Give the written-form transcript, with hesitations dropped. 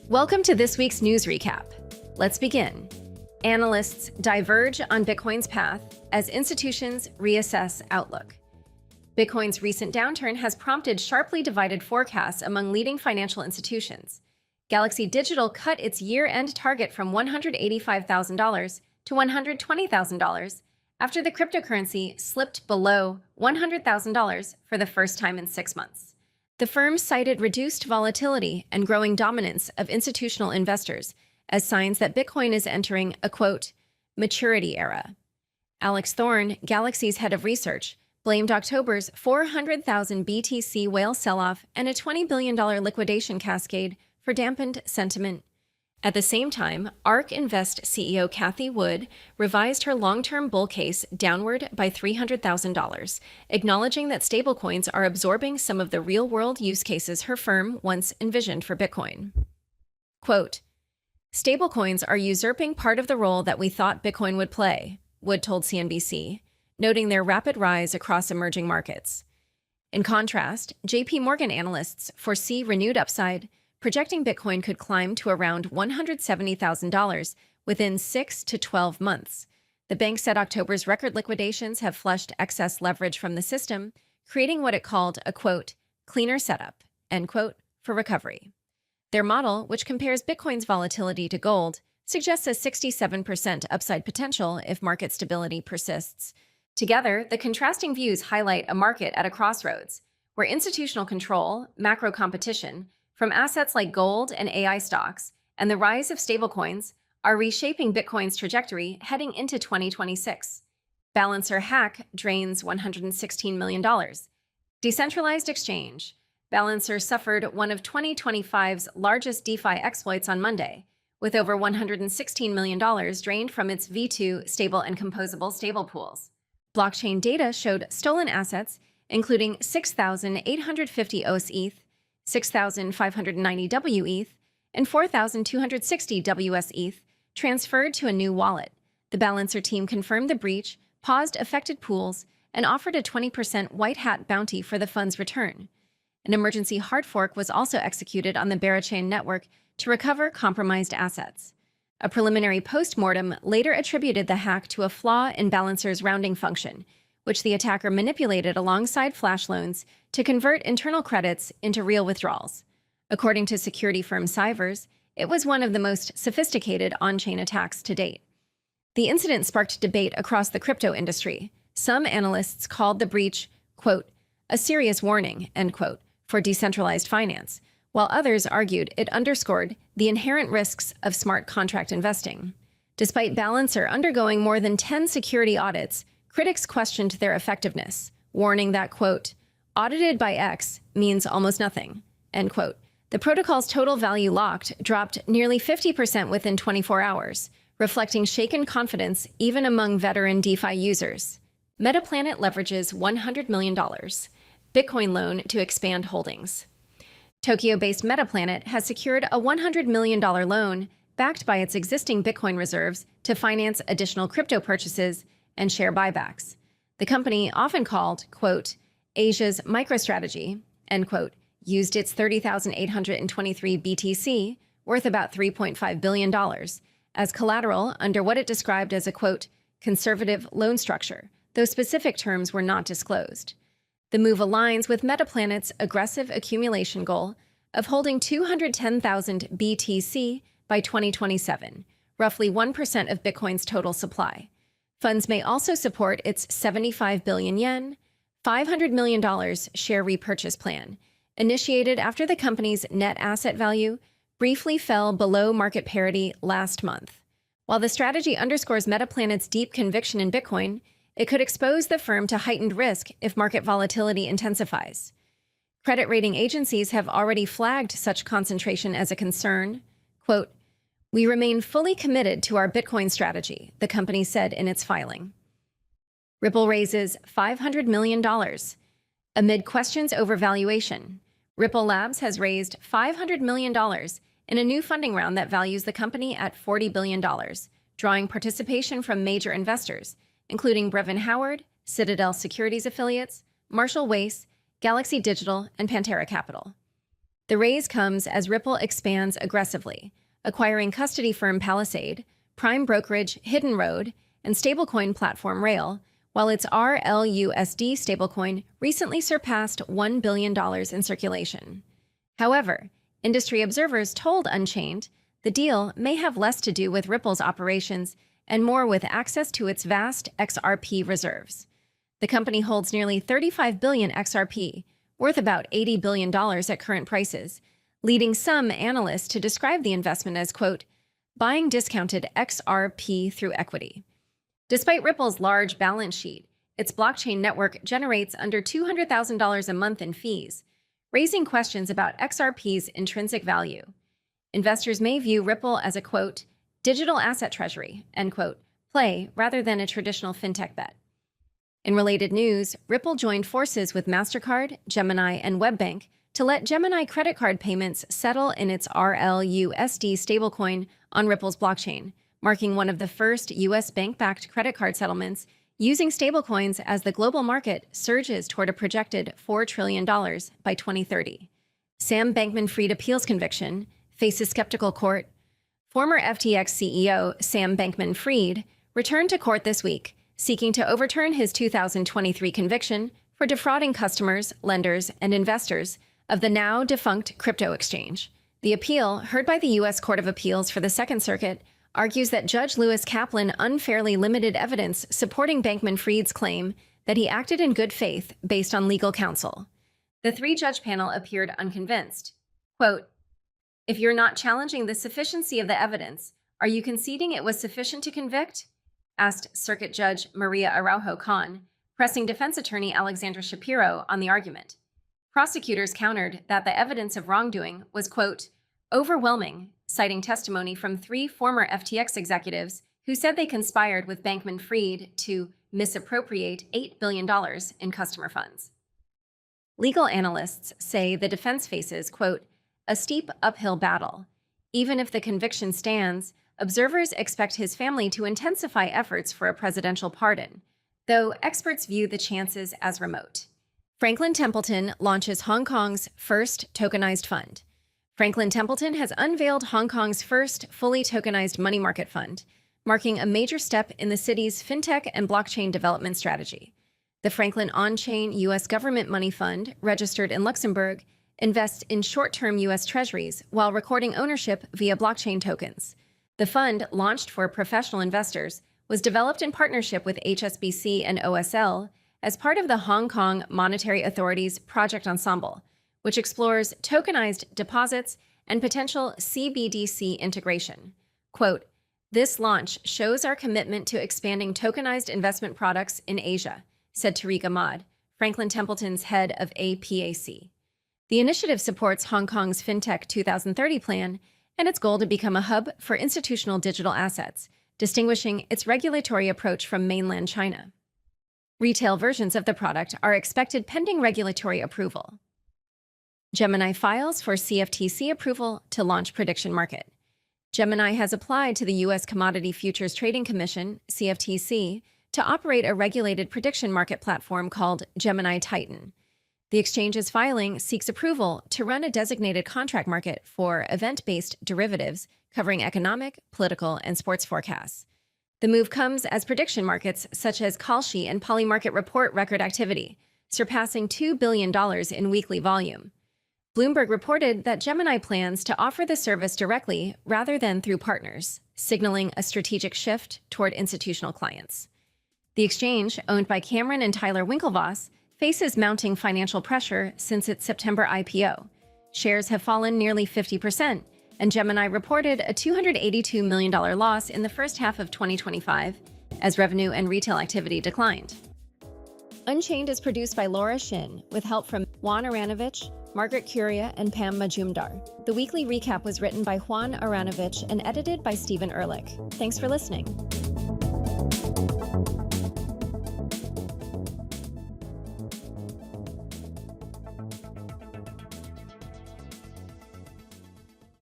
Welcome to this week's news recap. Let's begin. Analysts diverge on Bitcoin's path as institutions reassess outlook. Bitcoin's recent downturn has prompted sharply divided forecasts among leading financial institutions. Galaxy Digital cut its year-end target from $185,000 to $120,000 after the cryptocurrency slipped below $100,000 for the first time in 6 months. The firm cited reduced volatility and growing dominance of institutional investors as signs that Bitcoin is entering a, quote, maturity era. Alex Thorne, Galaxy's head of research, blamed October's 400,000 BTC whale sell-off and a $20 billion liquidation cascade for dampened sentiment. At the same time, ARK Invest CEO Cathie Wood revised her long-term bull case downward by $300,000, acknowledging that stablecoins are absorbing some of the real-world use cases her firm once envisioned for Bitcoin. Quote, "Stablecoins are usurping part of the role that we thought Bitcoin would play," Wood told CNBC, noting their rapid rise across emerging markets. In contrast, JPMorgan analysts foresee renewed upside, projecting Bitcoin could climb to around $170,000 within 6 to 12 months. The bank said October's record liquidations have flushed excess leverage from the system, creating what it called a, quote, cleaner setup, end quote, for recovery. Their model, which compares Bitcoin's volatility to gold, suggests a 67% upside potential if market stability persists. Together, the contrasting views highlight a market at a crossroads, where institutional control, macro competition, from assets like gold and AI stocks, and the rise of stablecoins are reshaping Bitcoin's trajectory heading into 2026. Balancer hack drains $116 million. Decentralized exchange. Balancer suffered one of 2025's largest DeFi exploits on Monday, with over $116 million drained from its V2 stable and composable stable pools. Blockchain data showed stolen assets, including 6,850 OS ETH, 6,590 WETH, and 4,260 WS ETH, transferred to a new wallet. The Balancer team confirmed the breach, paused affected pools, and offered a 20% white hat bounty for the fund's return. An emergency hard fork was also executed on the Berachain network to recover compromised assets. A preliminary post-mortem later attributed the hack to a flaw in Balancer's rounding function, which the attacker manipulated alongside flash loans to convert internal credits into real withdrawals. According to security firm Cybers, it was one of the most sophisticated on-chain attacks to date. The incident sparked debate across the crypto industry. Some analysts called the breach, quote, a serious warning, end quote, for decentralized finance, while others argued it underscored the inherent risks of smart contract investing. Despite Balancer undergoing more than 10 security audits, critics questioned their effectiveness, warning that, quote, audited by X means almost nothing, end quote. The protocol's total value locked dropped nearly 50% within 24 hours, reflecting shaken confidence even among veteran DeFi users. Metaplanet leverages $100 million Bitcoin loan to expand holdings. Tokyo-based Metaplanet has secured a $100 million loan backed by its existing Bitcoin reserves to finance additional crypto purchases and share buybacks. The company, often called, quote, Asia's MicroStrategy, end quote, used its 30,823 BTC, worth about $3.5 billion, as collateral under what it described as a, quote, conservative loan structure, though specific terms were not disclosed. The move aligns with Metaplanet's aggressive accumulation goal of holding 210,000 BTC by 2027, roughly 1% of Bitcoin's total supply. Funds may also support its 75 billion yen, $500 million share repurchase plan, initiated after the company's net asset value briefly fell below market parity last month. While the strategy underscores Metaplanet's deep conviction in Bitcoin, it could expose the firm to heightened risk if market volatility intensifies. Credit rating agencies have already flagged such concentration as a concern. Quote, we remain fully committed to our Bitcoin strategy, the company said in its filing. Ripple raises $500 million. Amid questions over valuation, Ripple Labs has raised $500 million in a new funding round that values the company at $40 billion, drawing participation from major investors, including Brevin Howard, Citadel Securities affiliates, Marshall Wace, Galaxy Digital, and Pantera Capital. The raise comes as Ripple expands aggressively, acquiring custody firm Palisade, prime brokerage Hidden Road, and stablecoin platform Rail, while its RLUSD stablecoin recently surpassed $1 billion in circulation. However, industry observers told Unchained the deal may have less to do with Ripple's operations and more with access to its vast XRP reserves. The company holds nearly 35 billion XRP, worth about $80 billion at current prices, leading some analysts to describe the investment as, quote, buying discounted XRP through equity. Despite Ripple's large balance sheet, its blockchain network generates under $200,000 a month in fees, raising questions about XRP's intrinsic value. Investors may view Ripple as a, quote, digital asset treasury, end quote, play rather than a traditional fintech bet. In related news, Ripple joined forces with MasterCard, Gemini, and WebBank to let Gemini credit card payments settle in its RLUSD stablecoin on Ripple's blockchain, marking one of the first U.S. bank-backed credit card settlements using stablecoins as the global market surges toward a projected $4 trillion by 2030. Sam Bankman-Fried appeals conviction faces skeptical court. Former FTX CEO Sam Bankman-Fried returned to court this week, seeking to overturn his 2023 conviction for defrauding customers, lenders, and investors of the now-defunct crypto exchange. The appeal, heard by the U.S. Court of Appeals for the Second Circuit, argues that Judge Lewis Kaplan unfairly limited evidence supporting Bankman-Fried's claim that he acted in good faith based on legal counsel. The three-judge panel appeared unconvinced. Quote, if you're not challenging the sufficiency of the evidence, are you conceding it was sufficient to convict? Asked Circuit Judge Maria Araujo Khan, pressing defense attorney Alexandra Shapiro on the argument. Prosecutors countered that the evidence of wrongdoing was, quote, overwhelming, citing testimony from three former FTX executives who said they conspired with Bankman-Fried to misappropriate $8 billion in customer funds. Legal analysts say the defense faces, quote, a steep uphill battle. Even if the conviction stands, observers expect his family to intensify efforts for a presidential pardon, though experts view the chances as remote. Franklin Templeton launches Hong Kong's first tokenized fund. Franklin Templeton has unveiled Hong Kong's first fully tokenized money market fund, marking a major step in the city's fintech and blockchain development strategy. The Franklin On-Chain U.S. Government Money Fund, registered in Luxembourg, invests in short-term U.S. treasuries while recording ownership via blockchain tokens. The fund, launched for professional investors, was developed in partnership with HSBC and OSL as part of the Hong Kong Monetary Authority's Project Ensemble, which explores tokenized deposits and potential CBDC integration. Quote, this launch shows our commitment to expanding tokenized investment products in Asia, said Tariq Ahmad, Franklin Templeton's head of APAC. The initiative supports Hong Kong's FinTech 2030 plan and its goal to become a hub for institutional digital assets, distinguishing its regulatory approach from mainland China. Retail versions of the product are expected pending regulatory approval. Gemini files for CFTC approval to launch prediction market. Gemini has applied to the U.S. Commodity Futures Trading Commission, CFTC, to operate a regulated prediction market platform called Gemini Titan. The exchange's filing seeks approval to run a designated contract market for event-based derivatives covering economic, political, and sports forecasts. The move comes as prediction markets such as Kalshi and Polymarket report record activity, surpassing $2 billion in weekly volume. Bloomberg reported that Gemini plans to offer the service directly rather than through partners, signaling a strategic shift toward institutional clients. The exchange, owned by Cameron and Tyler Winklevoss, faces mounting financial pressure since its September IPO. Shares have fallen nearly 50%, and Gemini reported a $282 million loss in the first half of 2025 as revenue and retail activity declined. Unchained is produced by Laura Shin, with help from Juan Aranovich, Margaret Curia, and Pam Majumdar. The weekly recap was written by Juan Aranovich and edited by Stephen Ehrlich. Thanks for listening.